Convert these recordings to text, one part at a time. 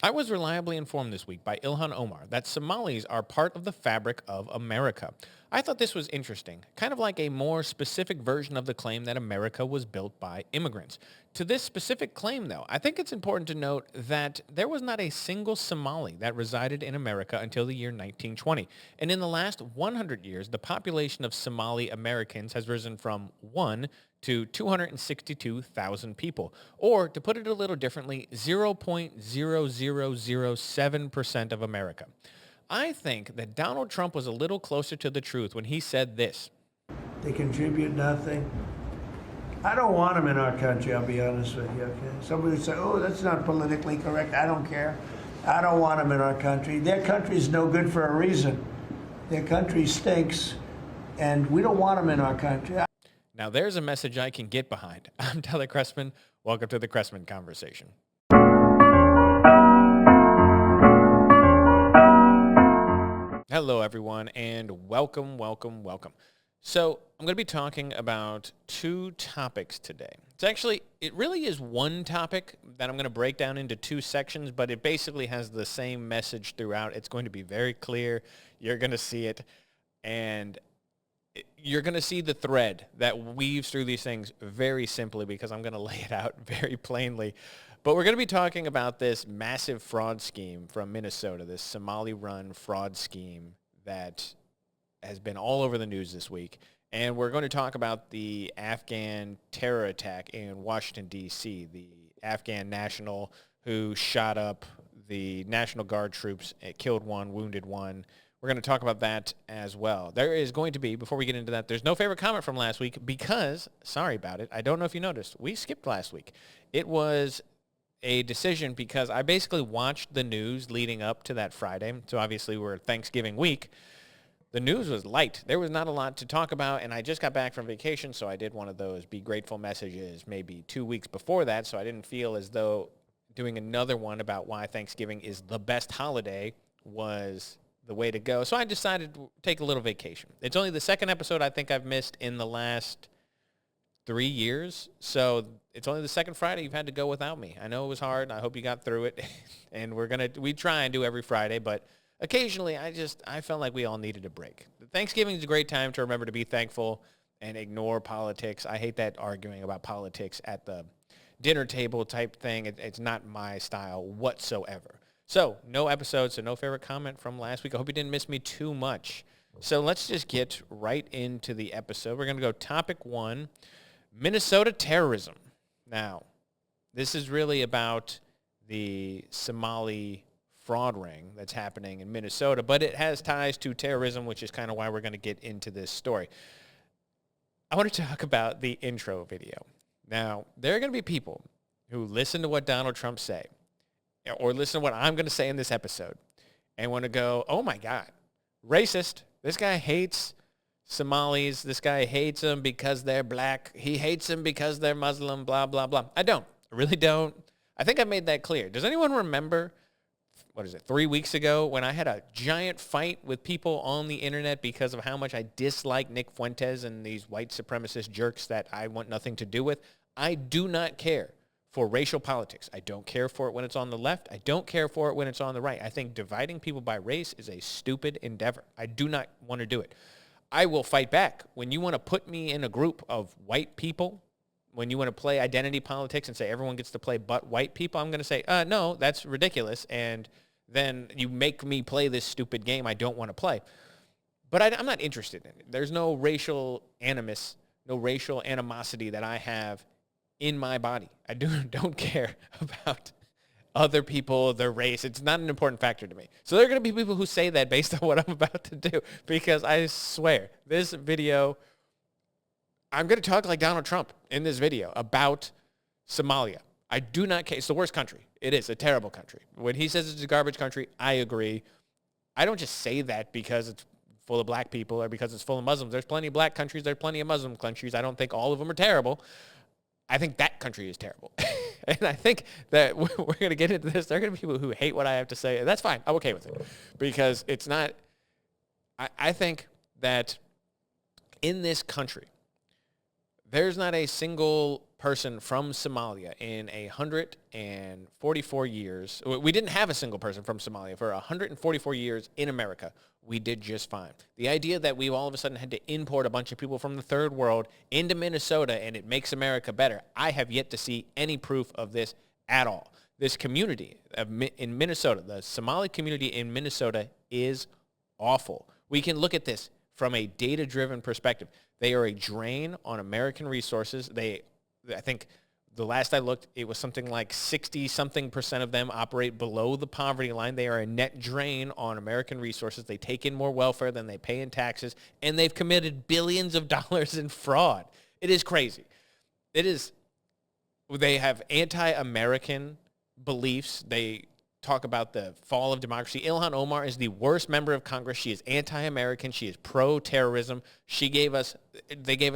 I was reliably informed this week by Ilhan Omar that Somalis are part of the fabric of America. I thought this was interesting, kind of like a more specific version of the claim that America was built by immigrants. To this specific claim, though, I think it's important to note that there was not a single Somali that resided in America until the year 1920. And in the last 100 years, the population of Somali Americans has risen from 1 to 262,000 people. Or, to put it a little differently, 0.0007% of America. I think that Donald Trump was a little closer to the truth when he said this. They contribute nothing. I don't want them in our country, I'll be honest with you, okay? Somebody would say, oh, that's not politically correct. I don't care. I don't want them in our country. Their country's no good for a reason. Their country stinks, and we don't want them in our country. Now, there's a message I can get behind. I'm Tyler Chrestman. Welcome to the Chrestman Conversation. Hello, everyone, and welcome. So I'm going to be talking about two topics today. It really is one topic that I'm going to break down into two sections, but it basically has the same message throughout. It's going to be very clear. You're going to see it, and you're going to see the thread that weaves through these things very simply because I'm going to lay it out very plainly. But we're going to be talking about this massive fraud scheme from Minnesota, this Somali-run fraud scheme that has been all over the news this week. And we're going to talk about the Afghan terror attack in Washington, D.C., the Afghan national who shot up the National Guard troops, killed one, wounded one. We're going to talk about that as well. There is going to be, before we get into that, there's no favorite comment from last week because, sorry about it, I don't know if you noticed, we skipped last week. It was a decision because I basically watched the news leading up to that Friday. So obviously we're Thanksgiving week. The news was light. There was not a lot to talk about, and I just got back from vacation, so I did one of those be grateful messages maybe 2 weeks before that, so I didn't feel as though doing another one about why Thanksgiving is the best holiday was the way to go. So I decided to take a little vacation. It's only the second episode I think I've missed in the last 3 years, so it's only the second Friday you've had to go without me. I know it was hard. I hope you got through it, and we try and do every Friday, but occasionally I felt like we all needed a break. Thanksgiving is a great time to remember to be thankful and ignore politics. I hate that arguing about politics at the dinner table type thing. It's not my style whatsoever. So no episode, so no favorite comment from last week. I hope you didn't miss me too much. So let's just get right into the episode. We're going to go topic 1, Minnesota terrorism. Now, this is really about the Somali fraud ring that's happening in Minnesota, but it has ties to terrorism, which is kind of why we're going to get into this story. I want to talk about the intro video. Now, there are going to be people who listen to what Donald Trump say, or listen to what I'm going to say in this episode, and want to go, oh my God, racist. This guy hates Somalis. This guy hates them because they're black. He hates them because they're Muslim, blah, blah, blah. I don't. I really don't. I think I made that clear. Does anyone remember 3 weeks ago when I had a giant fight with people on the internet because of how much I dislike Nick Fuentes and these white supremacist jerks that I want nothing to do with? I do not care for racial politics. I don't care for it when it's on the left. I don't care for it when it's on the right. I think dividing people by race is a stupid endeavor. I do not want to do it. I will fight back. When you want to put me in a group of white people, when you want to play identity politics and say everyone gets to play but white people, I'm going to say, no, that's ridiculous, and then you make me play this stupid game I don't want to play. But I'm not interested in it. There's no racial animus, no racial animosity that I have in my body. I don't care about other people, their race. It's not an important factor to me. So there are going to be people who say that based on what I'm about to do, because I swear, this video, I'm going to talk like Donald Trump in this video about Somalia. I do not care. It's the worst country. It is a terrible country. When he says it's a garbage country, I agree. I don't just say that because it's full of black people or because it's full of Muslims. There's plenty of black countries. There's plenty of Muslim countries. I don't think all of them are terrible. I think that country is terrible. And I think that we're going to get into this. There are going to be people who hate what I have to say. That's fine. I'm okay with it because it's not. I think that in this country, there's not a single person from Somalia in 144 years. We didn't have a single person from Somalia for 144 years in America. We did just fine. The idea that we all of a sudden had to import a bunch of people from the third world into Minnesota and it makes America better, I have yet to see any proof of this at all. This community in Minnesota, the Somali community in Minnesota, is awful. We can look at this from a data-driven perspective. They are a drain on American resources. I think the last I looked, it was something like 60-something% of them operate below the poverty line. They are a net drain on American resources. They take in more welfare than they pay in taxes, and they've committed billions of dollars in fraud. It is crazy. They have anti-American beliefs. They talk about the fall of democracy. Ilhan Omar is the worst member of Congress. She is anti-American. She is pro-terrorism. They gave us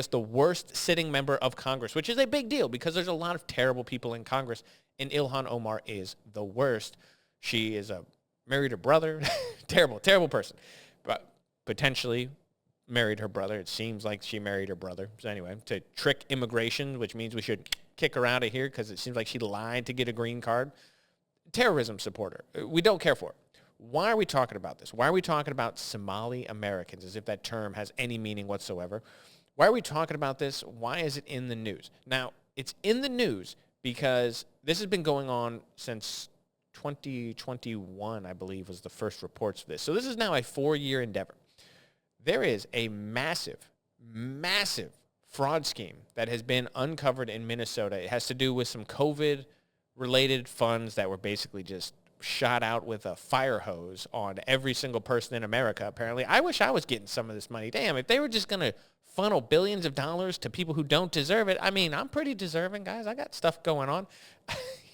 the worst sitting member of Congress, which is a big deal because there's a lot of terrible people in Congress, and Ilhan Omar is the worst. She is married her brother. Terrible, terrible person. But potentially married her brother. It seems like she married her brother. So anyway, to trick immigration, which means we should kick her out of here because it seems like she lied to get a green card. Terrorism supporter. We don't care for it. Why are we talking about this? Why are we talking about Somali Americans as if that term has any meaning whatsoever? Why are we talking about this? Why is it in the news? Now, it's in the news because this has been going on since 2021, I believe, was the first reports of this. So this is now a 4-year endeavor. There is a massive, massive fraud scheme that has been uncovered in Minnesota. It has to do with some COVID-related funds that were basically just shot out with a fire hose on every single person in America, apparently. I wish I was getting some of this money. Damn, if they were just going to funnel billions of dollars to people who don't deserve it, I mean, I'm pretty deserving, guys. I got stuff going on.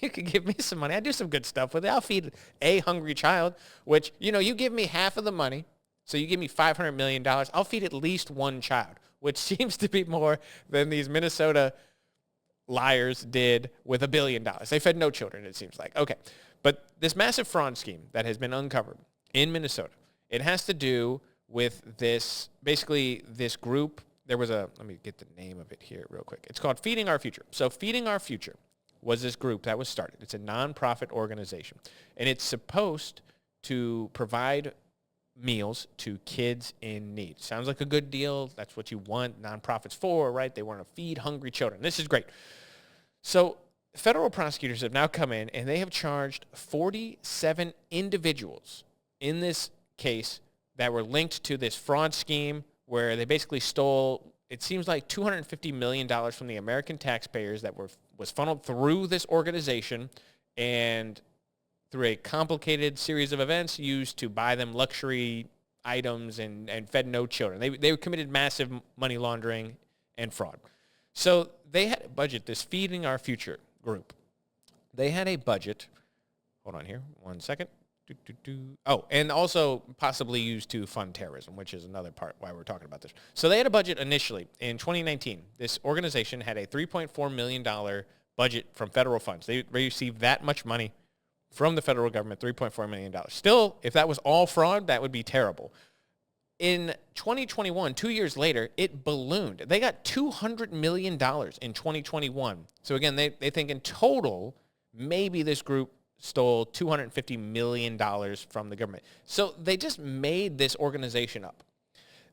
You could give me some money. I do some good stuff with it. I'll feed a hungry child, which, you give me half of the money, so you give me $500 million. I'll feed at least one child, which seems to be more than these Minnesota liars did with $1 billion. They fed no children, it seems like. Okay. But this massive fraud scheme that has been uncovered in Minnesota, it has to do with this group. Let me get the name of it here real quick. It's called Feeding Our Future. So Feeding Our Future was this group that was started. It's a nonprofit organization, and it's supposed to provide meals to kids in need. Sounds like a good deal. That's what you want nonprofits for, right? They want to feed hungry children. This is great. So federal prosecutors have now come in, and they have charged 47 individuals in this case that were linked to this fraud scheme where they basically stole, it seems like $250 million from the American taxpayers that was funneled through this organization and through a complicated series of events used to buy them luxury items and fed no children. They committed massive money laundering and fraud. So they had a budget, this Feeding Our Future group. They had a budget. Hold on here. 1 second. Oh, and also possibly used to fund terrorism, which is another part why we're talking about this. So they had a budget initially. In 2019, this organization had a $3.4 million budget from federal funds. They received that much money from the federal government, $3.4 million. Still, if that was all fraud, that would be terrible. In 2021, 2 years later, it ballooned. They got $200 million in 2021. So again, they think in total, maybe this group stole $250 million from the government. So they just made this organization up.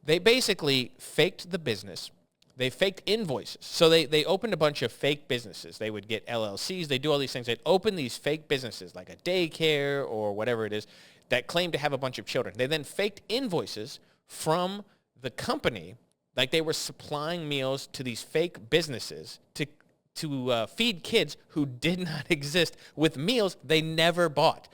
They basically faked the business. They faked invoices. So they opened a bunch of fake businesses. They would get LLCs. They do all these things. They'd open these fake businesses like a daycare or whatever it is that claimed to have a bunch of children. They then faked invoices from the company, like they were supplying meals to these fake businesses to feed kids who did not exist with meals they never bought.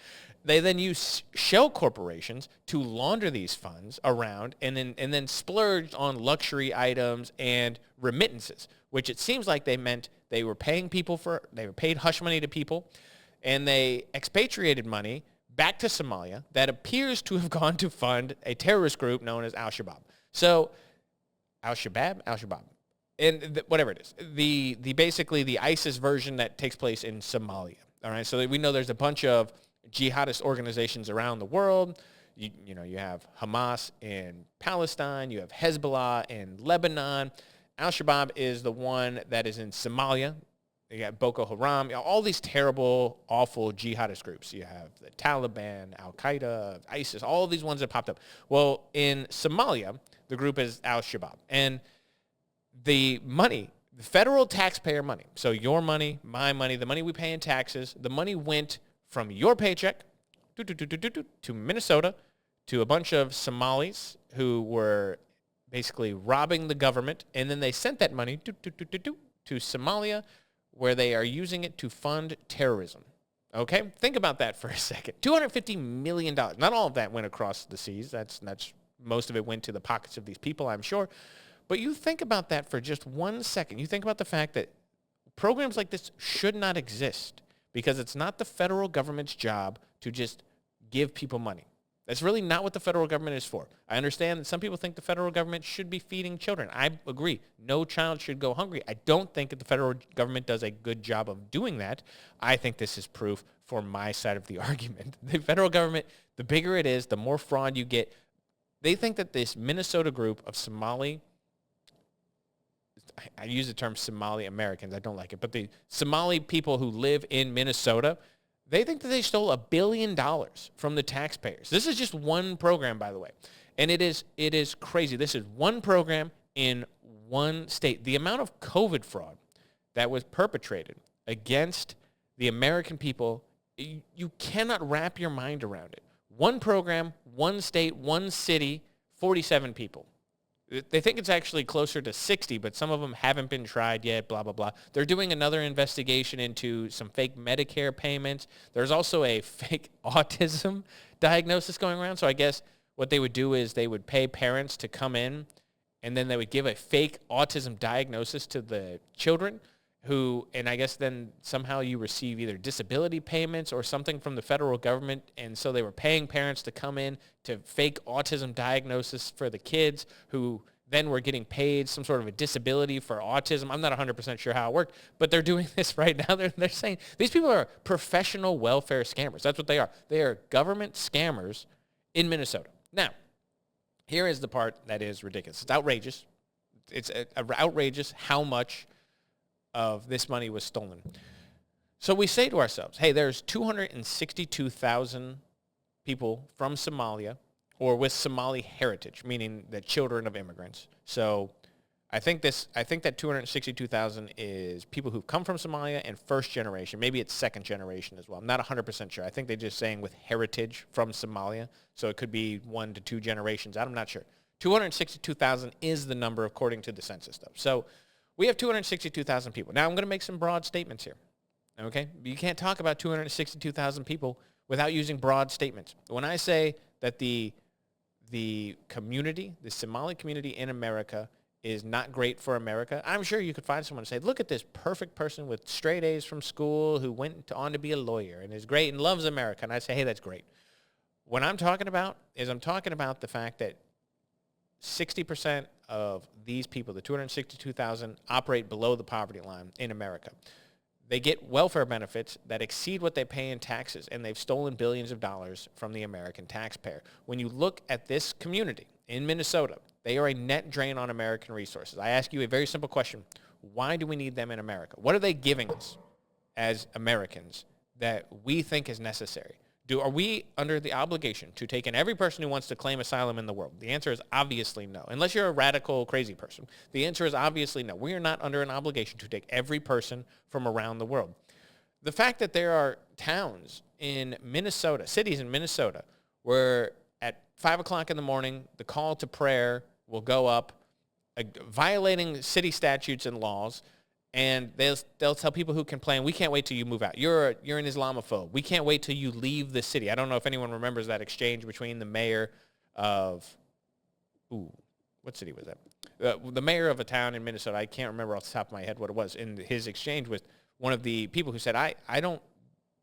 They then used shell corporations to launder these funds around and then splurged on luxury items and remittances, which it seems like they meant they were paid hush money to people, and they expatriated money back to Somalia that appears to have gone to fund a terrorist group known as Al-Shabaab. So Al-Shabaab. And whatever it is, the basically the ISIS version that takes place in Somalia. All right, so we know there's a bunch of jihadist organizations around the world. You have Hamas in Palestine, you have Hezbollah in Lebanon. Al-Shabaab is the one that is in Somalia. You got Boko Haram, all these terrible, awful jihadist groups. You have the Taliban, Al-Qaeda, ISIS, all of these ones that popped up. Well, in Somalia, the group is Al-Shabaab. And the money, the federal taxpayer money, so your money, my money, the money we pay in taxes, the money went from your paycheck to Minnesota to a bunch of Somalis who were basically robbing the government, and then they sent that money to Somalia, where they are using it to fund terrorism. Okay? Think about that for a second. $250 million. Not all of that went across the seas. That's most of it went to the pockets of these people, I'm sure. But you think about that for just 1 second. You think about the fact that programs like this should not exist because it's not the federal government's job to just give people money. That's really not what the federal government is for. I understand that some people think the federal government should be feeding children. I agree. No child should go hungry. I don't think that the federal government does a good job of doing that. I think this is proof for my side of the argument. The federal government, the bigger it is, the more fraud you get. They think that this Minnesota group of Somali, I use the term Somali Americans. I don't like it. But the Somali people who live in Minnesota, they think that they stole $1 billion from the taxpayers. This is just one program, by the way. And it is crazy. This is one program in one state. The amount of COVID fraud that was perpetrated against the American people, you cannot wrap your mind around it. One program, one state, one city, 47 people. They think it's actually closer to 60, but some of them haven't been tried yet, blah, blah, blah. They're doing another investigation into some fake Medicare payments. There's also a fake autism diagnosis going around. So I guess what they would do is they would pay parents to come in, and then they would give a fake autism diagnosis to the children who, and I guess then somehow you receive either disability payments or something from the federal government. And so they were paying parents to come in to fake autism diagnosis for the kids who then were getting paid some sort of a disability for autism. I'm not 100% sure how it worked, but they're doing this right now. They're saying these people are professional welfare scammers. That's what they are. They are government scammers in Minnesota. Now, here is the part that is ridiculous. It's outrageous. It's outrageous how much of this money was stolen. So we say to ourselves, hey, there's 262,000 people from Somalia or with Somali heritage, meaning the children of immigrants. So I think that 262,000 is people who've come from Somalia and first generation. Maybe it's second generation as well. I'm not 100% sure. I think they're just saying with heritage from Somalia. So it could be 1 to 2 generations. I'm not sure. 262,000 is the number according to the census, though. So we have 262,000 people. Now, I'm going to make some broad statements here, okay? You can't talk about 262,000 people without using broad statements. When I say that the community, the Somali community in America is not great for America, I'm sure you could find someone to say, look at this perfect person with straight A's from school who went on to be a lawyer and is great and loves America. And I say, hey, that's great. What I'm talking about is I'm talking about the fact that 60% of these people, the 262,000, operate below the poverty line in America. They get welfare benefits that exceed what they pay in taxes, and they've stolen billions of dollars from the American taxpayer. When you look at this community in Minnesota, they are a net drain on American resources. I ask you a very simple question. Why do we need them in America? What are they giving us as Americans that we think is necessary? Are we under the obligation to take in every person who wants to claim asylum in the world? The answer is obviously no. Unless you're a radical, crazy person. The answer is obviously no. We are not under an obligation to take every person from around the world. The fact that there are towns in Minnesota, cities in Minnesota, where at 5 o'clock in the morning, the call to prayer will go up, violating city statutes and laws, and they'll tell people who complain, we can't wait till you move out. You're an Islamophobe. We can't wait till you leave the city. I don't know if anyone remembers that exchange between the mayor of, what city was that? The mayor of a town in Minnesota. I can't remember off the top of my head what it was. And his exchange with one of the people who said, the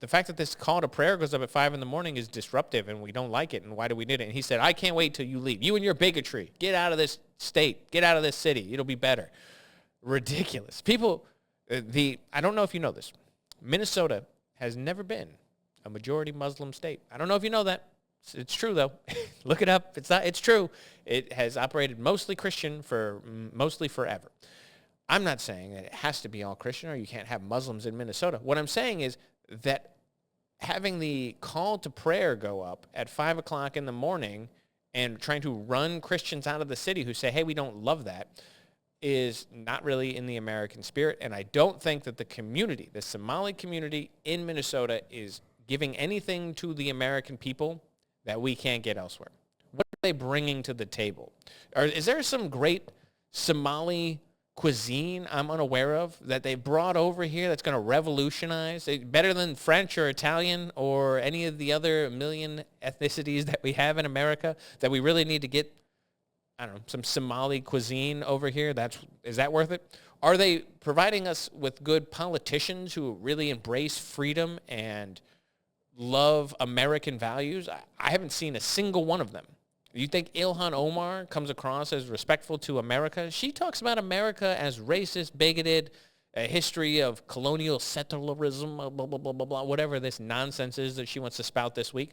fact that this call to prayer goes up at 5 in the morning is disruptive and we don't like it. And why do we need it? And he said, I can't wait till you leave. You and your bigotry. Get out of this state. Get out of this city. It'll be better. Ridiculous. People, I don't know if you know this. Minnesota has never been a majority Muslim state. I don't know if you know that. It's true, though. Look it up. It's true. It has operated mostly Christian for mostly forever. I'm not saying that it has to be all Christian or you can't have Muslims in Minnesota. What I'm saying is that having the call to prayer go up at 5 o'clock in the morning and trying to run Christians out of the city who say, hey, we don't love that, is not really in the American spirit. And I don't think that the community, the Somali community in Minnesota, is giving anything to the American people that we can't get elsewhere. What are they bringing to the table? Or is there some great Somali cuisine I'm unaware of that they brought over here that's going to revolutionize, better than French or Italian or any of the other million ethnicities that we have in America, that we really need to get, I don't know, some Somali cuisine over here? Is that worth it? Are they providing us with good politicians who really embrace freedom and love American values? I haven't seen a single one of them. You think Ilhan Omar comes across as respectful to America? She talks about America as racist, bigoted, a history of colonial settlerism, blah, blah, blah, blah, blah, whatever this nonsense is that she wants to spout this week.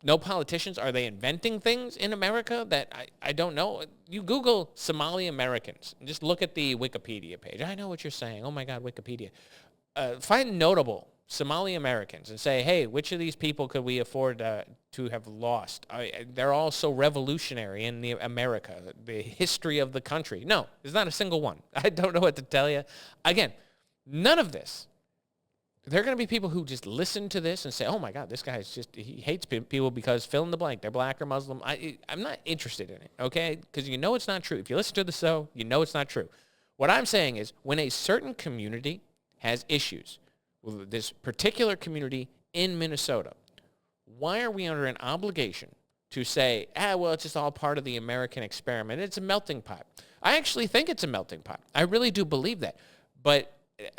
No politicians. Are they inventing things in America that I don't know? You Google Somali Americans and just look at the Wikipedia page. I know what you're saying. Oh, my God, Wikipedia. Find notable Somali Americans and say, hey, which of these people could we afford to have lost? They're all so revolutionary in America, the history of the country. No, there's not a single one. I don't know what to tell you. Again, none of this. There are going to be people who just listen to this and say, oh, my God, this guy is just, he hates people because fill in the blank. They're black or Muslim. I'm not interested in it, okay? Because you know it's not true. If you listen to the show, you know it's not true. What I'm saying is when a certain community has issues with this particular community in Minnesota, why are we under an obligation to say, well, it's just all part of the American experiment? It's a melting pot. I actually think it's a melting pot. I really do believe that. But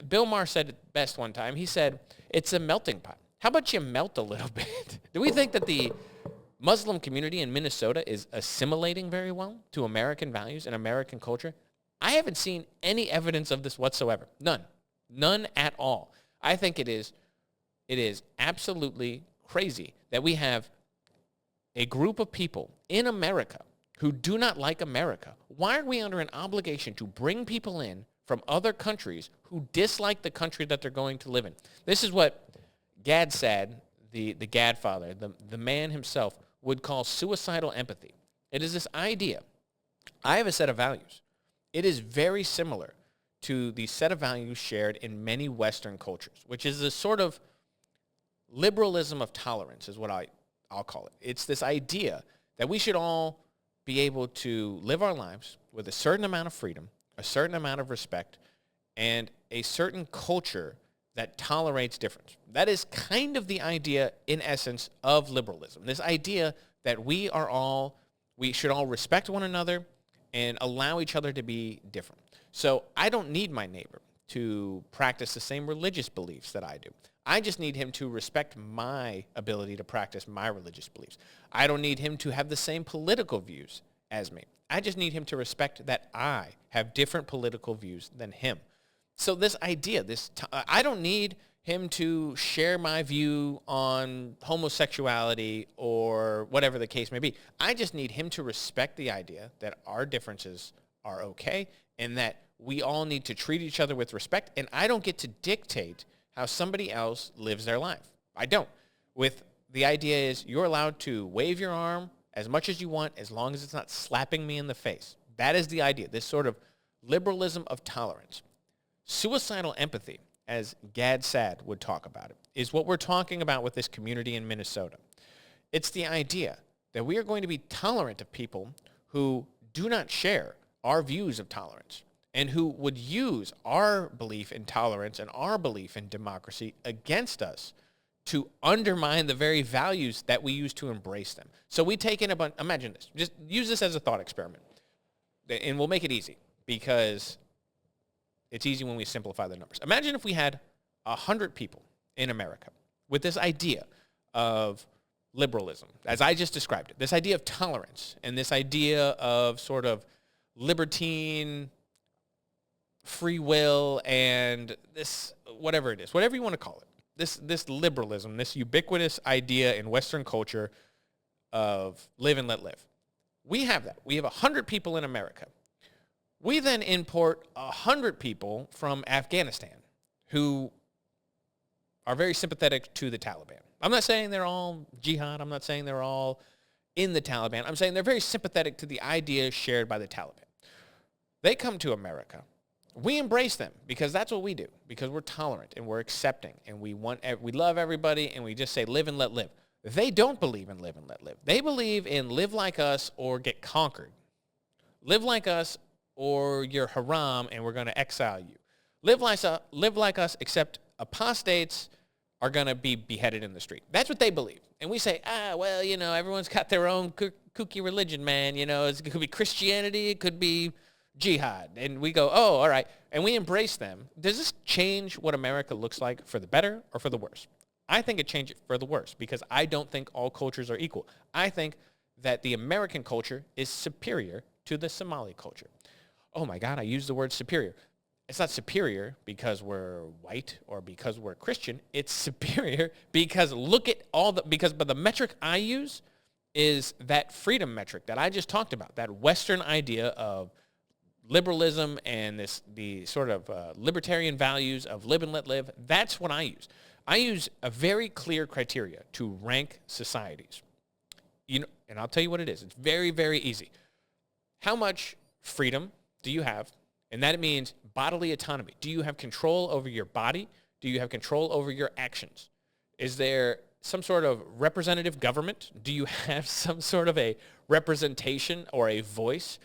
Bill Maher said it best one time. He said, it's a melting pot. How about you melt a little bit? Do we think that the Muslim community in Minnesota is assimilating very well to American values and American culture? I haven't seen any evidence of this whatsoever. None. None at all. I think it is absolutely crazy that we have a group of people in America who do not like America. Why are we under an obligation to bring people in from other countries who dislike the country that they're going to live in? This is what Gad said, the Gadfather, the man himself, would call suicidal empathy. It is this idea. I have a set of values. It is very similar to the set of values shared in many Western cultures, which is a sort of liberalism of tolerance is what I'll call it. It's this idea that we should all be able to live our lives with a certain amount of freedom, a certain amount of respect, and a certain culture that tolerates difference. That is kind of the idea, in essence, of liberalism. This idea that we should all respect one another and allow each other to be different. So I don't need my neighbor to practice the same religious beliefs that I do. I just need him to respect my ability to practice my religious beliefs. I don't need him to have the same political views as me. I just need him to respect that I have different political views than him. So this idea, I don't need him to share my view on homosexuality or whatever the case may be. I just need him to respect the idea that our differences are okay and that we all need to treat each other with respect, and I don't get to dictate how somebody else lives their life. I don't. With the idea is you're allowed to wave your arm as much as you want as long as it's not slapping me in the face. That is the idea, this sort of liberalism of tolerance. Suicidal empathy, as Gad Saad would talk about it, is what we're talking about with this community in Minnesota. It's the idea that we are going to be tolerant of people who do not share our views of tolerance and who would use our belief in tolerance and our belief in democracy against us to undermine the very values that we use to embrace them. So we take in imagine this, just use this as a thought experiment, and we'll make it easy because it's easy when we simplify the numbers. Imagine if we had 100 people in America with this idea of liberalism, as I just described it, this idea of tolerance and this idea of sort of libertine free will and this, whatever it is, whatever you want to call it, this liberalism, this ubiquitous idea in Western culture of live and let live. We have that. We have 100 people in America We then import 100 people from Afghanistan who are very sympathetic to the Taliban. I'm not saying they're all jihad. I'm not saying they're all in the Taliban. I'm saying they're very sympathetic to the ideas shared by the Taliban. They come to America. We embrace them because that's what we do, because we're tolerant and we're accepting and we love everybody and we just say live and let live. They don't believe in live and let live. They believe in live like us or get conquered. Live like us or you're haram and we're going to exile you. Live like us, except apostates are going to be beheaded in the street. That's what they believe. And we say, well, everyone's got their own kooky religion, man. It could be Christianity. It could be jihad. And we go, oh, all right. And we embrace them. Does this change what America looks like for the better or for the worse? I think it changed it for the worse because I don't think all cultures are equal. I think that the American culture is superior to the Somali culture. Oh my God, I used the word superior. It's not superior because we're white or because we're Christian. It's superior because but the metric I use is that freedom metric that I just talked about, that Western idea of liberalism and the sort of libertarian values of live and let live. That's what I use. I use a very clear criteria to rank societies. And I'll tell you what it is. It's very, very easy. How much freedom do you have? And that means bodily autonomy. Do you have control over your body? Do you have control over your actions? Is there some sort of representative government? Do you have some sort of a representation or a voice?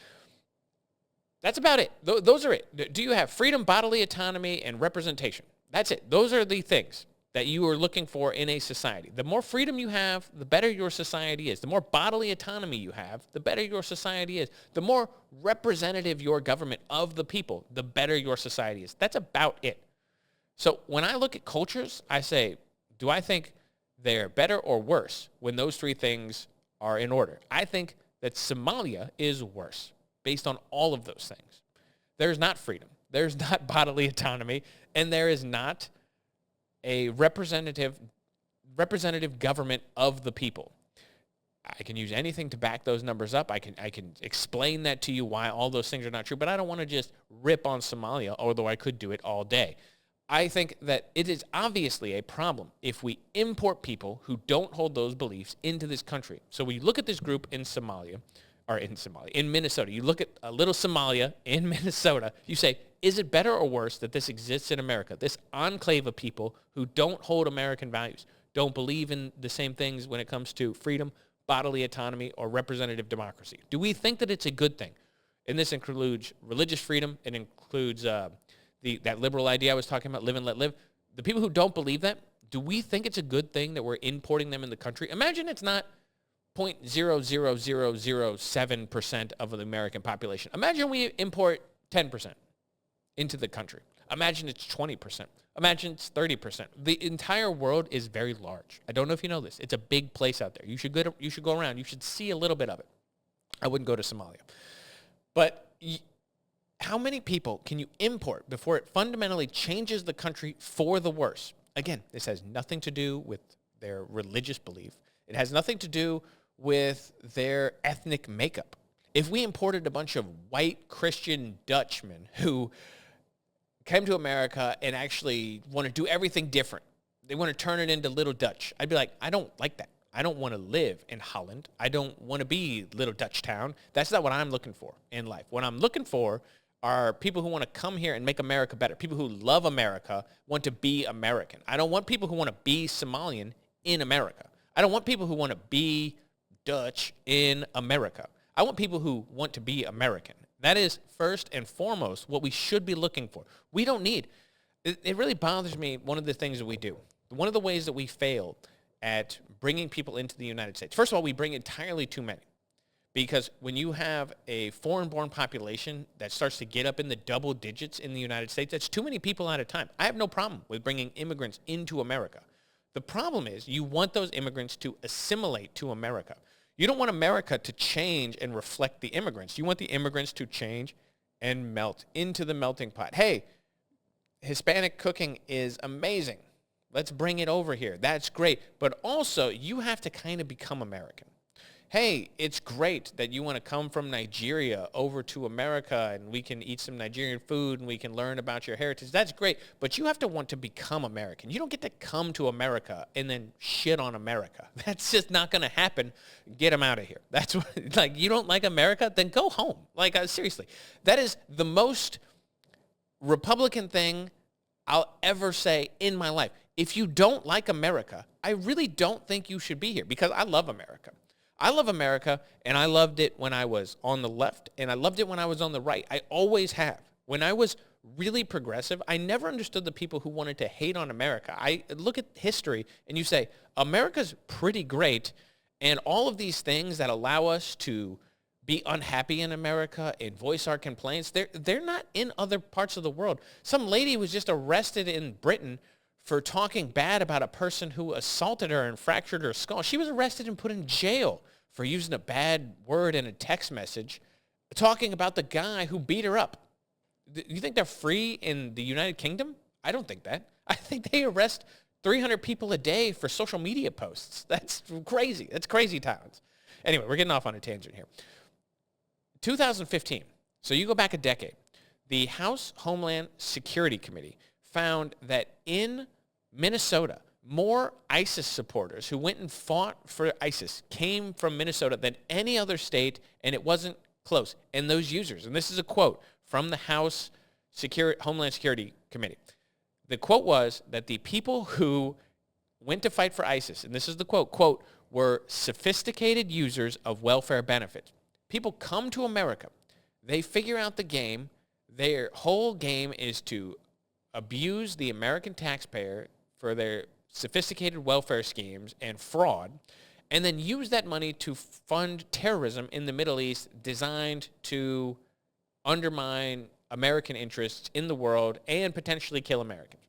That's about it. Those are it. Do you have freedom, bodily autonomy, and representation? That's it. Those are the things that you are looking for in a society. The more freedom you have, the better your society is. The more bodily autonomy you have, the better your society is. The more representative your government of the people, the better your society is. That's about it. So when I look at cultures, I say, do I think they're better or worse when those three things are in order? I think that Somalia is worse based on all of those things. There's not freedom. There's not bodily autonomy, and there is not a representative government of the people. I can use anything to back those numbers up. I can explain that to you why all those things are not true, but I don't want to just rip on Somalia, although I could do it all day. I think that it is obviously a problem if we import people who don't hold those beliefs into this country. So we look at this group in Minnesota. You look at a little Somalia in Minnesota. You say, is it better or worse that this exists in America? This enclave of people who don't hold American values, don't believe in the same things when it comes to freedom, bodily autonomy, or representative democracy. Do we think that it's a good thing? And this includes religious freedom. It includes that liberal idea I was talking about, live and let live. The people who don't believe that, do we think it's a good thing that we're importing them in the country? Imagine it's not 0.00007% of the American population. Imagine we import 10% into the country. Imagine it's 20%. Imagine it's 30%. The entire world is very large. I don't know if you know this. It's a big place out there. You should go around. You should see a little bit of it. I wouldn't go to Somalia. But how many people can you import before it fundamentally changes the country for the worse? Again, this has nothing to do with their religious belief. It has nothing to do with their ethnic makeup. If we imported a bunch of white Christian Dutchmen who came to America and actually want to do everything different, they want to turn it into Little Dutch, I'd be like, I don't like that. I don't want to live in Holland. I don't want to be Little Dutch Town. That's not what I'm looking for in life. What I'm looking for are people who want to come here and make America better. People who love America, want to be American. I don't want people who want to be Somalian in America. I don't want people who want to be Dutch in America. I want people who want to be American. That is first and foremost what we should be looking for. We don't need, it really bothers me, one of the things that we do. One of the ways that we fail at bringing people into the United States. First of all, we bring entirely too many. Because when you have a foreign-born population that starts to get up in the double digits in the United States, that's too many people at a time. I have no problem with bringing immigrants into America. The problem is you want those immigrants to assimilate to America. You don't want America to change and reflect the immigrants. You want the immigrants to change and melt into the melting pot. Hey, Hispanic cooking is amazing. Let's bring it over here. That's great. But also, you have to kind of become American. hey, it's great that you want to come from Nigeria over to America and we can eat some Nigerian food and we can learn about your heritage. That's great, but you have to want to become American. You don't get to come to America and then shit on America. That's just not going to happen. Get them out of here. That's what, like, you don't like America? Then go home. Like, seriously, that is the most Republican thing I'll ever say in my life. If you don't like America, I really don't think you should be here, because I love America. I love America, and I loved it when I was on the left, and I loved it when I was on the right. I always have. When I was really progressive, I never understood the people who wanted to hate on America. I look at history, and you say, America's pretty great, and all of these things that allow us to be unhappy in America and voice our complaints, they're not in other parts of the world. Some lady was just arrested in Britain for talking bad about a person who assaulted her and fractured her skull. She was arrested and put in jail for using a bad word in a text message, talking about the guy who beat her up. You think they're free in the United Kingdom? I don't think that. I think they arrest 300 people a day for social media posts. That's crazy. That's crazy times. Anyway, we're getting off on a tangent here. 2015, so you go back a decade, the House Homeland Security Committee found that in Minnesota, more ISIS supporters who went and fought for ISIS came from Minnesota than any other state, and it wasn't close. And those users, and this is a quote from the House Homeland Security Committee. The quote was that the people who went to fight for ISIS, and this is the quote, were sophisticated users of welfare benefits. People come to America. They figure out the game. Their whole game is to abuse the American taxpayer for their sophisticated welfare schemes and fraud, and then use that money to fund terrorism in the Middle East designed to undermine American interests in the world and potentially kill Americans.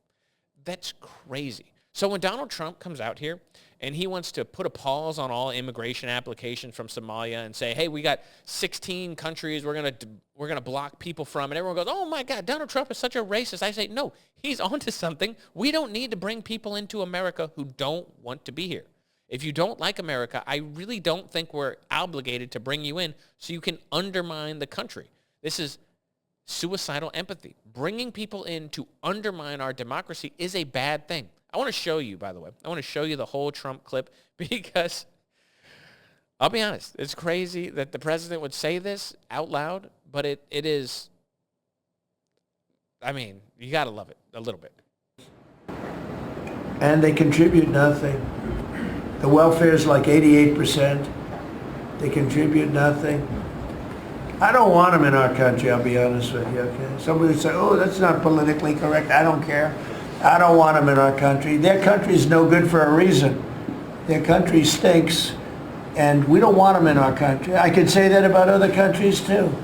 That's crazy. So when Donald Trump comes out here and he wants to put a pause on all immigration applications from Somalia and say, hey, we got 16 countries we're gonna block people from, and everyone goes, oh my God, Donald Trump is such a racist. I say, no, he's onto something. We don't need to bring people into America who don't want to be here. If you don't like America, I really don't think we're obligated to bring you in so you can undermine the country. This is suicidal empathy. Bringing people in to undermine our democracy is a bad thing. I want to show you, by the way. I want to show you the whole Trump clip because, I'll be honest, it's crazy that the president would say this out loud, but it is, I mean, you got to love it a little bit. And they contribute nothing. The welfare is like 88%. They contribute nothing. I don't want them in our country, I'll be honest with you, okay? Somebody would say, oh, that's not politically correct. I don't care. I don't want them in our country. Their country's no good for a reason. Their country stinks, and we don't want them in our country. I can say that about other countries, too.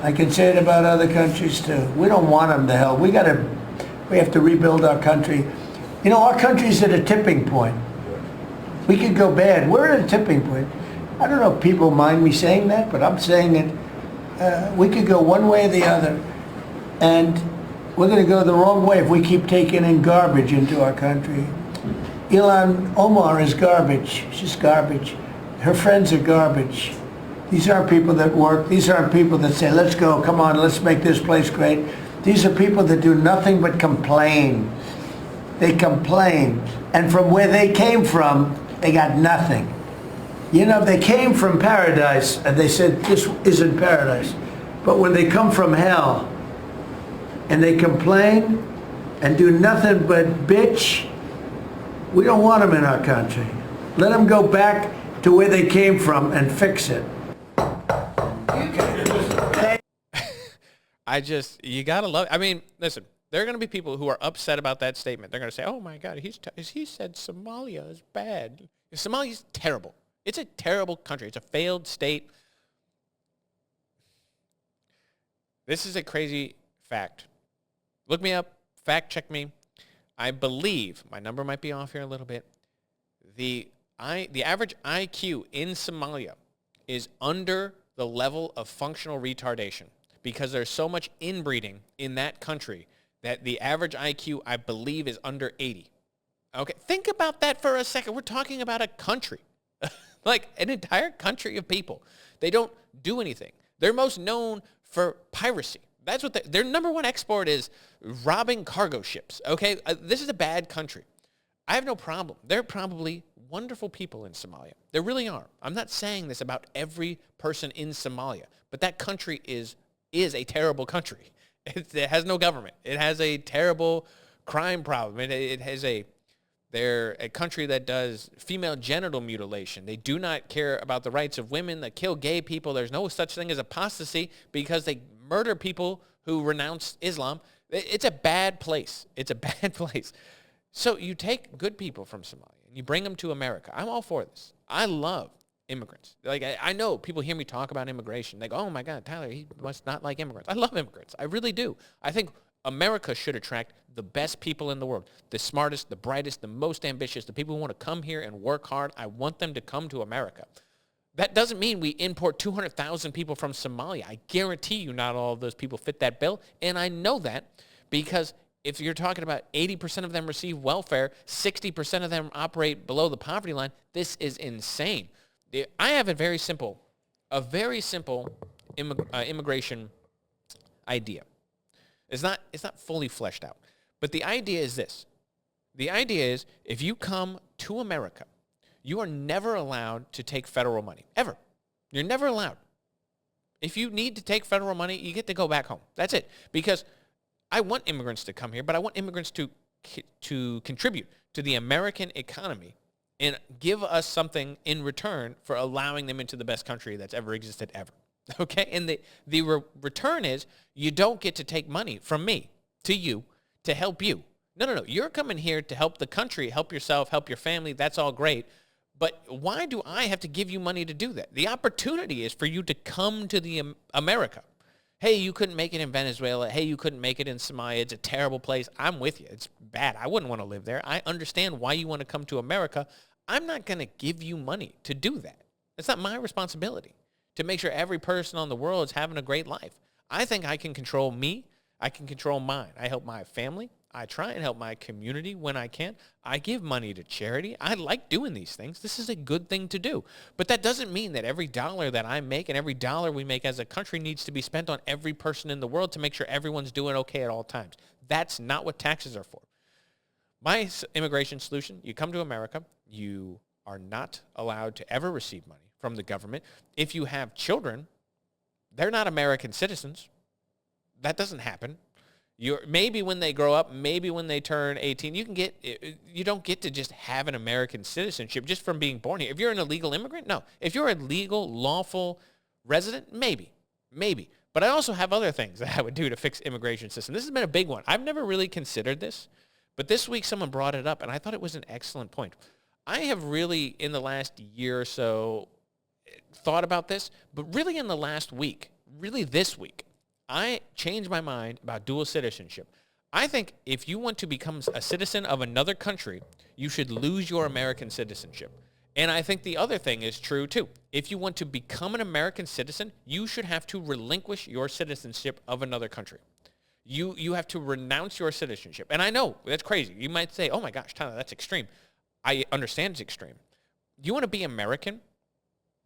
I can say it about other countries, too. We don't want them to hell. We have to rebuild our country. You know, our country's at a tipping point. We could go bad. We're at a tipping point. I don't know if people mind me saying that, but I'm saying it. We could go one way or the other, and we're going to go the wrong way if we keep taking in garbage into our country. Ilhan Omar is garbage. She's garbage. Her friends are garbage. These aren't people that work. These aren't people that say, let's go, come on, let's make this place great. These are people that do nothing but complain. They complain. And from where they came from, they got nothing. You know, they came from paradise, and they said, this isn't paradise. But when they come from hell, and they complain and do nothing but bitch, we don't want them in our country. Let them go back to where they came from and fix it. You gotta love it. I mean, listen, there are going to be people who are upset about that statement. They're going to say, oh my God, he said Somalia is bad. Somalia is terrible. It's a terrible country. It's a failed state. This is a crazy fact. Look me up, fact check me. I believe, my number might be off here a little bit, the average IQ in Somalia is under the level of functional retardation because there's so much inbreeding in that country that the average IQ, I believe, is under 80. Okay, think about that for a second. We're talking about a country. Like an entire country of people. They don't do anything. They're most known for piracy. That's what their number one export is, robbing cargo ships. Okay, this is a bad country. I have no problem. There are probably wonderful people in Somalia. There really are. I'm not saying this about every person in Somalia, but that country is a terrible country. It has no government. It has a terrible crime problem. They're a country that does female genital mutilation. They do not care about the rights of women. They kill gay people. There's no such thing as apostasy because they murder people who renounce Islam. It's a bad place. It's a bad place. So you take good people from Somalia and you bring them to America. I'm all for this. I love immigrants. Like I know people hear me talk about immigration. They go, oh my God, Tyler, he must not like immigrants. I love immigrants. I really do. I think America should attract the best people in the world, the smartest, the brightest, the most ambitious, the people who want to come here and work hard. I want them to come to America. That doesn't mean we import 200,000 people from Somalia. I guarantee you not all of those people fit that bill, and I know that because if you're talking about 80% of them receive welfare, 60% of them operate below the poverty line, this is insane. I have a very simple immigration idea. It's not fully fleshed out. But the idea is this. The idea is if you come to America, you are never allowed to take federal money, ever. You're never allowed. If you need to take federal money, you get to go back home. That's it. Because I want immigrants to come here, but I want immigrants to contribute to the American economy and give us something in return for allowing them into the best country that's ever existed ever. Okay? And the return is you don't get to take money from me to you to help you. No. You're coming here to help the country, help yourself, help your family. That's all great. But why do I have to give you money to do that? The opportunity is for you to come to the America. Hey, you couldn't make it in Venezuela. Hey, you couldn't make it in Somalia. It's a terrible place. I'm with you. It's bad. I wouldn't want to live there. I understand why you want to come to America. I'm not going to give you money to do that. It's not my responsibility to make sure every person on the world is having a great life. I think I can control me. I can control mine. I help my family. I try and help my community when I can. I give money to charity. I like doing these things. This is a good thing to do. But that doesn't mean that every dollar that I make and every dollar we make as a country needs to be spent on every person in the world to make sure everyone's doing okay at all times. That's not what taxes are for. My immigration solution, you come to America, you are not allowed to ever receive money from the government. If you have children, they're not American citizens. That doesn't happen. Maybe when they grow up, maybe when they turn 18, you don't get to just have an American citizenship just from being born here. If you're an illegal immigrant, no. If you're a legal, lawful resident, maybe. But I also have other things that I would do to fix immigration system. This has been a big one. I've never really considered this, but this week someone brought it up, and I thought it was an excellent point. I have really, in the last year or so, thought about this, but really in the last week, really this week, I changed my mind about dual citizenship. I think if you want to become a citizen of another country, you should lose your American citizenship. And I think the other thing is true, too. If you want to become an American citizen, you should have to relinquish your citizenship of another country. You have to renounce your citizenship. And I know, that's crazy. You might say, oh my gosh, Tyler, that's extreme. I understand it's extreme. You want to be American?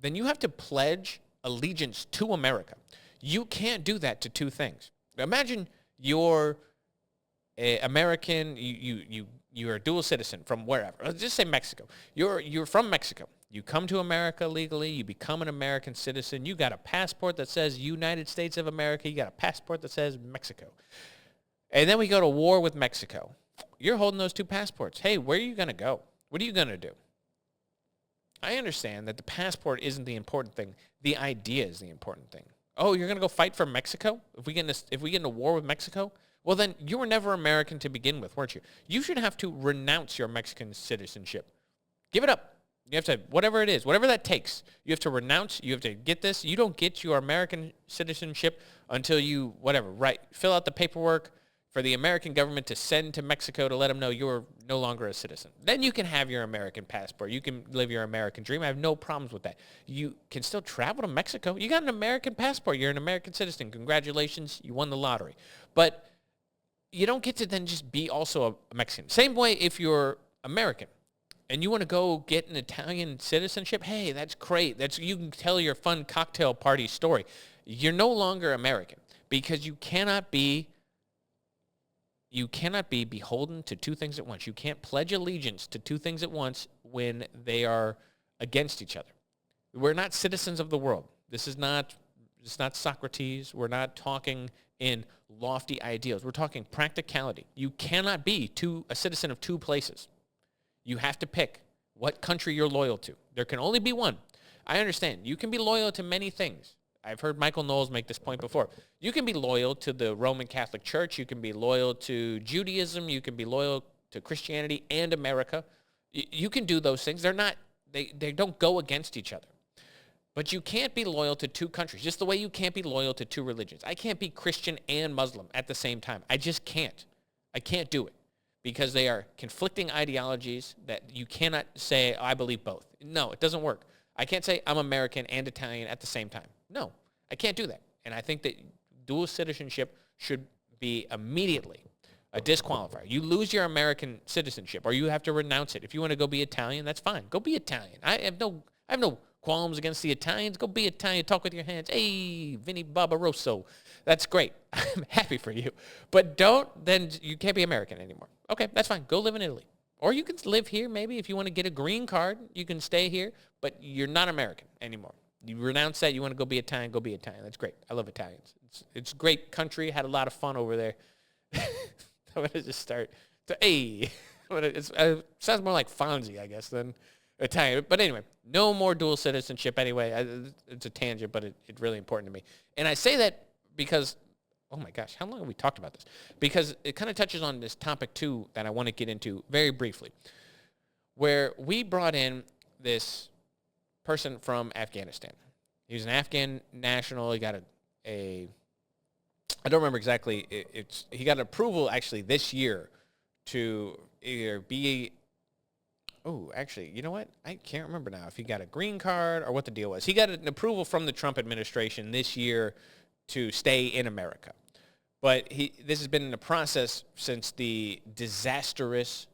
Then you have to pledge allegiance to America. You can't do that to two things. Imagine you're an American, you're a dual citizen from wherever. Let's just say Mexico. You're from Mexico. You come to America legally. You become an American citizen. You got a passport that says United States of America. You got a passport that says Mexico. And then we go to war with Mexico. You're holding those two passports. Hey, where are you going to go? What are you going to do? I understand that the passport isn't the important thing. The idea is the important thing. Oh, you're going to go fight for Mexico? If we get into war with Mexico? Well, then you were never American to begin with, weren't you? You should have to renounce your Mexican citizenship. Give it up. You have to, whatever it is, whatever that takes, you have to renounce. You have to get this. You don't get your American citizenship until you, fill out the paperwork for the American government to send to Mexico to let them know you're no longer a citizen. Then you can have your American passport. You can live your American dream. I have no problems with that. You can still travel to Mexico. You got an American passport. You're an American citizen. Congratulations. You won the lottery. But you don't get to then just be also a Mexican. Same way if you're American. and you want to go get an Italian citizenship, hey, that's great. You can tell your fun cocktail party story. You're no longer American because you cannot be beholden to two things at once. You can't pledge allegiance to two things at once when they are against each other. We're not citizens of the world. It's not Socrates. We're not talking in lofty ideals. We're talking practicality. You cannot be a citizen of two places. You have to pick what country you're loyal to. There can only be one. I understand. You can be loyal to many things. I've heard Michael Knowles make this point before. You can be loyal to the Roman Catholic Church. You can be loyal to Judaism. You can be loyal to Christianity and America. You can do those things. They don't go against each other. But you can't be loyal to two countries, just the way you can't be loyal to two religions. I can't be Christian and Muslim at the same time. I just can't. I can't do it because they are conflicting ideologies that you cannot say, I believe both. No, it doesn't work. I can't say I'm American and Italian at the same time. No, I can't do that. And I think that dual citizenship should be immediately a disqualifier. You lose your American citizenship or you have to renounce it. If you want to go be Italian, that's fine. Go be Italian. I have no qualms against the Italians. Go be Italian. Talk with your hands. Hey, Vinny Barbarossa. That's great. I'm happy for you. But then you can't be American anymore. Okay, that's fine. Go live in Italy. Or you can live here maybe. If you want to get a green card, you can stay here. But you're not American anymore. You renounce that. You want to go be Italian, go be Italian. That's great. I love Italians. It's a great country. Had a lot of fun over there. I'm going to just start. It sounds more like Fonzie, I guess, than Italian. But anyway, no more dual citizenship anyway. It's a tangent, but it's really important to me. And I say that because, oh my gosh, how long have we talked about this? Because it kind of touches on this topic, too, that I want to get into very briefly, where we brought in this person from Afghanistan. He was an Afghan national. He got I don't remember exactly. He got approval, actually, this year to either be... Oh, actually, you know what? I can't remember now if he got a green card or what the deal was. He got an approval from the Trump administration this year to stay in America. But this has been in the process since the disastrous,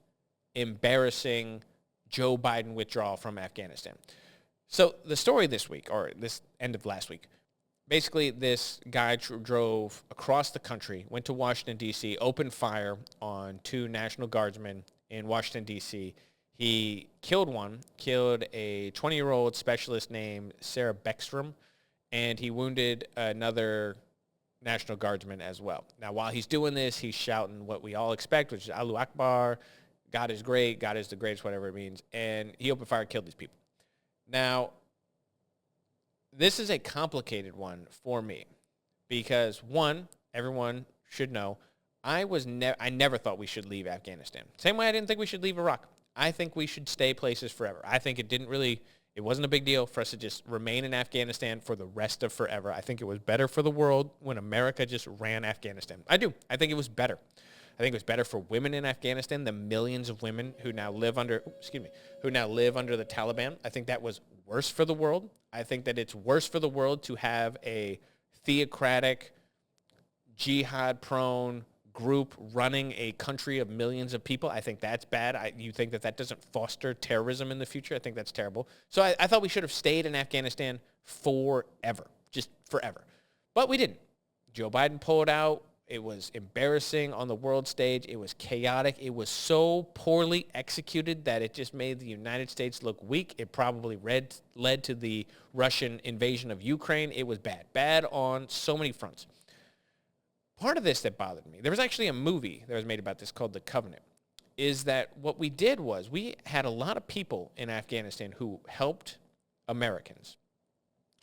embarrassing Joe Biden withdrawal from Afghanistan. So the story this week, or this end of last week, basically this guy drove across the country, went to Washington, D.C., opened fire on two National Guardsmen in Washington, D.C., He killed a 20-year-old specialist named Sarah Beckstrom, and he wounded another National Guardsman as well. Now, while he's doing this, he's shouting what we all expect, which is Allahu Akbar, God is great, God is the greatest, whatever it means, and he opened fire and killed these people. Now, this is a complicated one for me because, one, everyone should know, I never thought we should leave Afghanistan. Same way I didn't think we should leave Iraq. I think we should stay places forever. I think it wasn't a big deal for us to just remain in Afghanistan for the rest of forever. I think it was better for the world when America just ran Afghanistan. I do. I think it was better. I think it was better for women in Afghanistan, the millions of women who now live under the Taliban. I think that was worse for the world. I think that it's worse for the world to have a theocratic, jihad-prone group running a country of millions of people. I think that's bad. You think that doesn't foster terrorism in the future? I think that's terrible. So I thought we should have stayed in Afghanistan forever, just forever. But we didn't. Joe Biden pulled out. It was embarrassing on the world stage. It was chaotic. It was so poorly executed that it just made the United States look weak. It probably led to the Russian invasion of Ukraine. It was bad. Bad on so many fronts. Part of this that bothered me, there was actually a movie that was made about this called The Covenant, is that what we did was we had a lot of people in Afghanistan who helped Americans.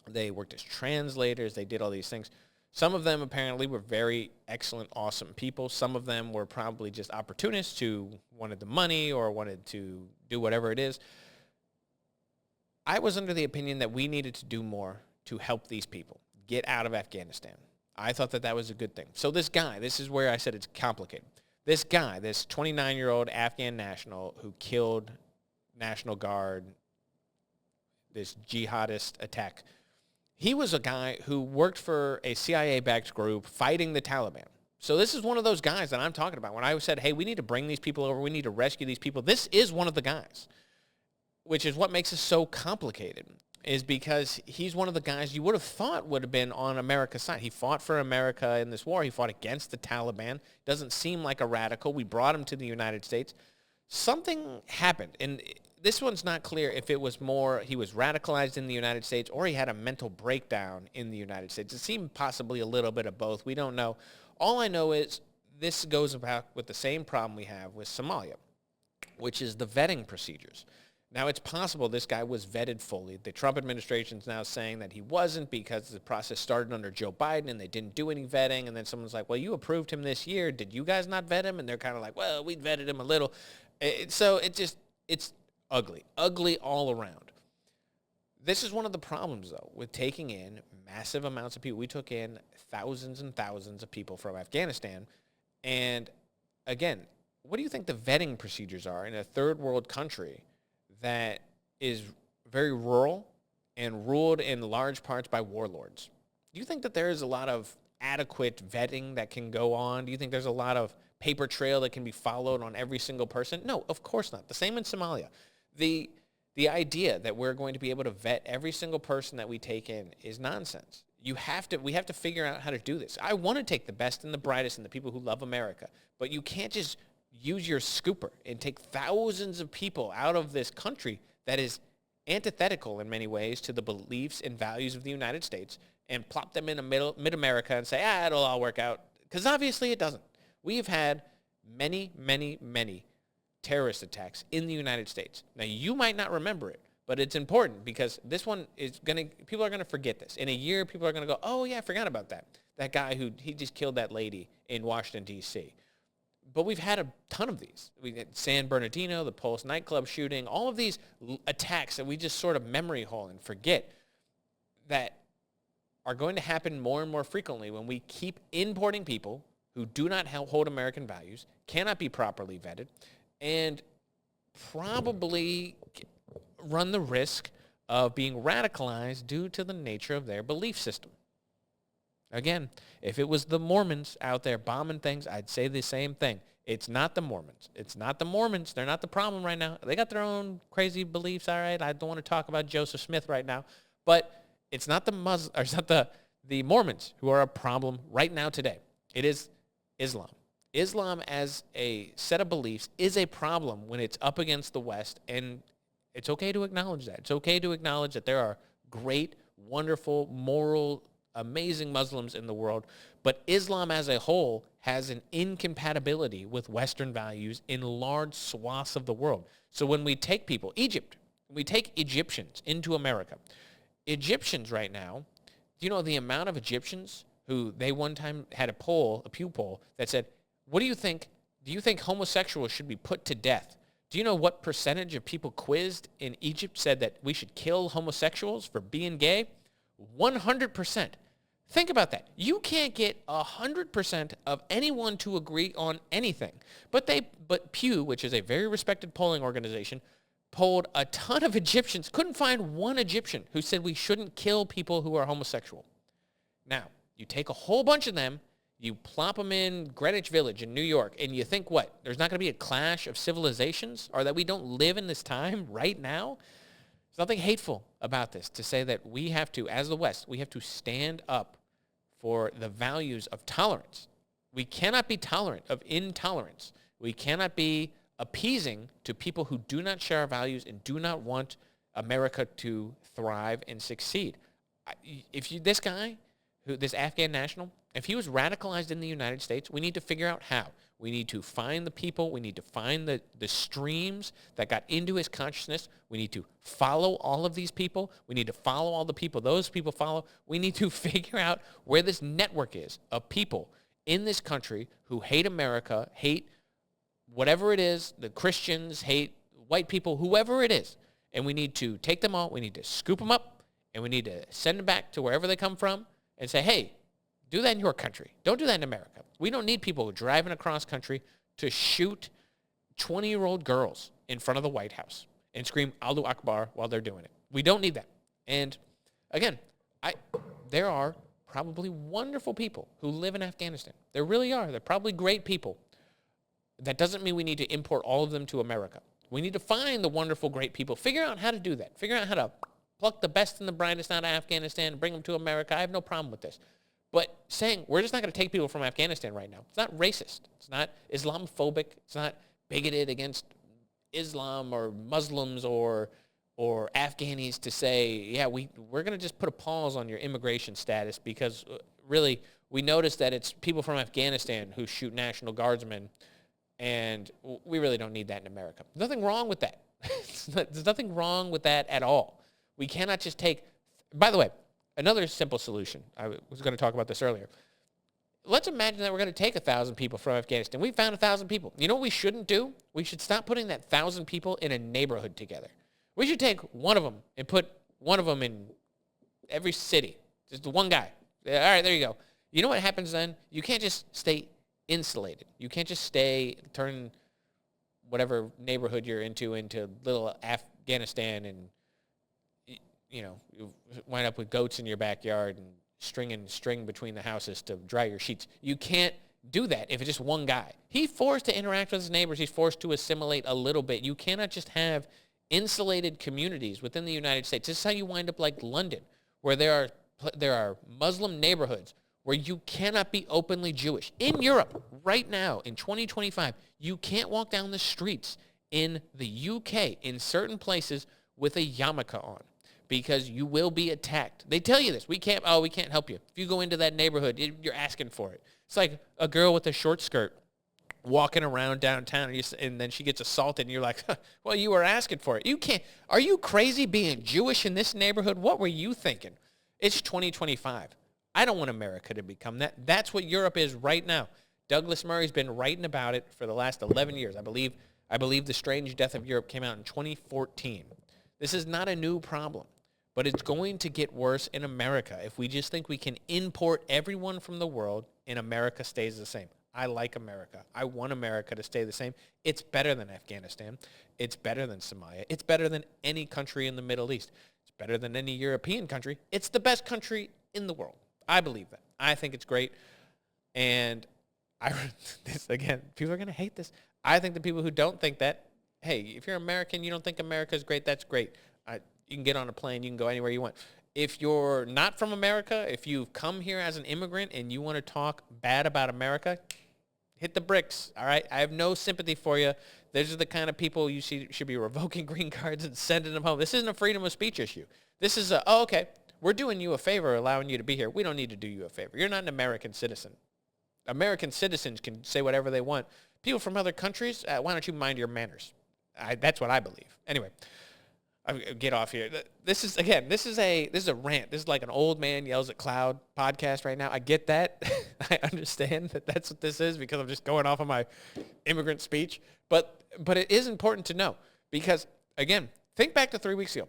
They worked as translators. They did all these things. Some of them apparently were very excellent, awesome people. Some of them were probably just opportunists who wanted the money or wanted to do whatever it is. I was under the opinion that we needed to do more to help these people get out of Afghanistan. I thought that was a good thing. So this guy, this is where I said it's complicated. This guy, this 29-year-old Afghan national who killed National Guard, this jihadist attack, he was a guy who worked for a CIA-backed group fighting the Taliban. So this is one of those guys that I'm talking about. When I said, hey, we need to bring these people over, we need to rescue these people, this is one of the guys. which is what makes it so complicated, is because he's one of the guys you would have thought would have been on America's side. He fought for America in this war. He fought against the Taliban. Doesn't seem like a radical. We brought him to the United States. Something happened, and this one's not clear if it was more he was radicalized in the United States or he had a mental breakdown in the United States. It seemed possibly a little bit of both. We don't know. All I know is this goes about with the same problem we have with Somalia, which is the vetting procedures. Now, it's possible this guy was vetted fully. The Trump administration is now saying that he wasn't because the process started under Joe Biden and they didn't do any vetting. And then someone's like, well, you approved him this year. Did you guys not vet him? And they're kind of like, well, we vetted him a little. So it's ugly all around. This is one of the problems, though, with taking in massive amounts of people. We took in thousands and thousands of people from Afghanistan. And again, what do you think the vetting procedures are in a third world country that is very rural and ruled in large parts by warlords? Do you think that there is a lot of adequate vetting that can go on? Do you think there's a lot of paper trail that can be followed on every single person? No, of course not. The same in Somalia. The idea that we're going to be able to vet every single person that we take in is nonsense. We have to figure out how to do this. I want to take the best and the brightest and the people who love America, but you can't just use your scooper and take thousands of people out of this country that is antithetical in many ways to the beliefs and values of the United States and plop them in mid-America and say, it'll all work out. Because obviously it doesn't. We've had many, many, many terrorist attacks in the United States. Now, you might not remember it, but it's important because this one is people are going to forget this. In a year, people are going to go, oh, yeah, I forgot about that. That guy he just killed that lady in Washington, D.C. But we've had a ton of these. We had San Bernardino, the Pulse nightclub shooting, all of these attacks that we just sort of memory hole and forget that are going to happen more and more frequently when we keep importing people who do not hold American values, cannot be properly vetted, and probably run the risk of being radicalized due to the nature of their belief system. Again, if it was the Mormons out there bombing things, I'd say the same thing. It's not the Mormons. It's not the Mormons. They're not the problem right now. They got their own crazy beliefs, all right? I don't want to talk about Joseph Smith right now. But it's not the Mormons who are a problem right now today. It is Islam. Islam as a set of beliefs is a problem when it's up against the West, and it's okay to acknowledge that. It's okay to acknowledge that there are great, wonderful, moral, amazing Muslims in the world, but Islam as a whole has an incompatibility with Western values in large swaths of the world. So when we take people, we take Egyptians into America. Egyptians right now, do you know the amount of Egyptians who they one time had a Pew poll that said, what do you think? Do you think homosexuals should be put to death? Do you know what percentage of people quizzed in Egypt said that we should kill homosexuals for being gay? 100%. Think about that. You can't get 100% of anyone to agree on anything. But Pew, which is a very respected polling organization, polled a ton of Egyptians, couldn't find one Egyptian who said we shouldn't kill people who are homosexual. Now, you take a whole bunch of them, you plop them in Greenwich Village in New York, and you think what? There's not going to be a clash of civilizations? Or that we don't live in this time right now? There's nothing hateful about this to say that we have to, as the West, we have to stand up for the values of tolerance. We cannot be tolerant of intolerance. We cannot be appeasing to people who do not share our values and do not want America to thrive and succeed. This Afghan national, if he was radicalized in the United States, we need to figure out how. We need to find the people. We need to find the streams that got into his consciousness. We need to follow all of these people. We need to follow all the people those people follow. We need to figure out where this network is of people in this country who hate America, hate whatever it is, the Christians, hate white people, whoever it is. And we need to take them all. We need to scoop them up, and we need to send them back to wherever they come from and say, hey, do that in your country. Don't do that in America. We don't need people driving across country to shoot 20-year-old girls in front of the White House and scream Allahu Akbar while they're doing it. We don't need that. And again, there are probably wonderful people who live in Afghanistan. There really are. They're probably great people. That doesn't mean we need to import all of them to America. We need to find the wonderful, great people. Figure out how to do that. Figure out how to pluck the best and the brightest out of Afghanistan and bring them to America. I have no problem with this. But saying we're just not going to take people from Afghanistan right now, it's not racist. It's not Islamophobic. It's not bigoted against Islam or Muslims or Afghanis to say, yeah, we're going to just put a pause on your immigration status because really we noticed that it's people from Afghanistan who shoot National Guardsmen, and we really don't need that in America. There's nothing wrong with that. There's nothing wrong with that at all. We cannot just take, by the way, another simple solution. I was going to talk about this earlier. Let's imagine that we're going to take 1,000 people from Afghanistan. We found 1,000 people. You know what we shouldn't do? We should stop putting that 1,000 people in a neighborhood together. We should take one of them and put one of them in every city. Just one guy. All right, there you go. You know what happens then? You can't just stay insulated. You can't just turn whatever neighborhood you're into little Afghanistan and, you wind up with goats in your backyard and string between the houses to dry your sheets. You can't do that if it's just one guy. He's forced to interact with his neighbors. He's forced to assimilate a little bit. You cannot just have insulated communities within the United States. This is how you wind up like London, where there are Muslim neighborhoods where you cannot be openly Jewish. In Europe, right now, in 2025, you can't walk down the streets in the UK, in certain places, with a yarmulke on, because you will be attacked. They tell you this. We can't help you. If you go into that neighborhood, you're asking for it. It's like a girl with a short skirt walking around downtown, and then she gets assaulted, and you're like, well, you were asking for it. You can't. Are you crazy being Jewish in this neighborhood? What were you thinking? It's 2025. I don't want America to become that. That's what Europe is right now. Douglas Murray's been writing about it for the last 11 years. I believe The Strange Death of Europe came out in 2014. This is not a new problem, but it's going to get worse in America if we just think we can import everyone from the world and America stays the same. I like America. I want America to stay the same. It's better than Afghanistan. It's better than Somalia. It's better than any country in the Middle East. It's better than any European country. It's the best country in the world. I believe that. I think it's great. And again, people are going to hate this. I think the people who don't think that, hey, if you're American, you don't think America is great, that's great. You can get on a plane. You can go anywhere you want. If you're not from America, if you've come here as an immigrant and you want to talk bad about America, hit the bricks, all right? I have no sympathy for you. Those are the kind of people you should be revoking green cards and sending them home. This isn't a freedom of speech issue. This is okay, we're doing you a favor allowing you to be here. We don't need to do you a favor. You're not an American citizen. American citizens can say whatever they want. People from other countries, why don't you mind your manners? That's what I believe. Anyway, I'll get off here. This is a rant. This is like an old man yells at cloud podcast right now. I get that. I understand that that's what this is because I'm just going off of my immigrant speech. But it is important to know because, again, think back to 3 weeks ago.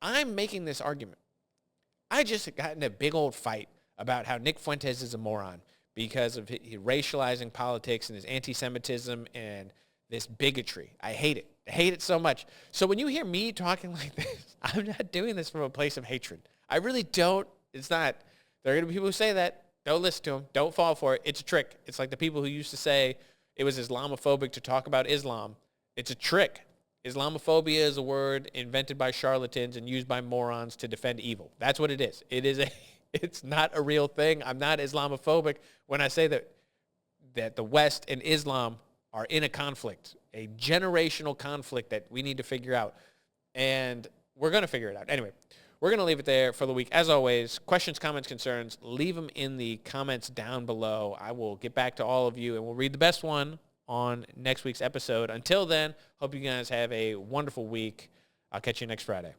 I'm making this argument. I just got in a big old fight about how Nick Fuentes is a moron because of his racializing politics and his anti-Semitism and this bigotry. I hate it. I hate it so much. So when you hear me talking like this, I'm not doing this from a place of hatred. I really don't. It's not. There are going to be people who say that. Don't listen to them. Don't fall for it. It's a trick. It's like the people who used to say it was Islamophobic to talk about Islam. It's a trick. Islamophobia is a word invented by charlatans and used by morons to defend evil. That's what it is. It's not a real thing. I'm not Islamophobic when I say that the West and Islam are in a conflict, a generational conflict that we need to figure out. And we're going to figure it out. Anyway, we're going to leave it there for the week. As always, questions, comments, concerns, leave them in the comments down below. I will get back to all of you, and we'll read the best one on next week's episode. Until then, hope you guys have a wonderful week. I'll catch you next Friday.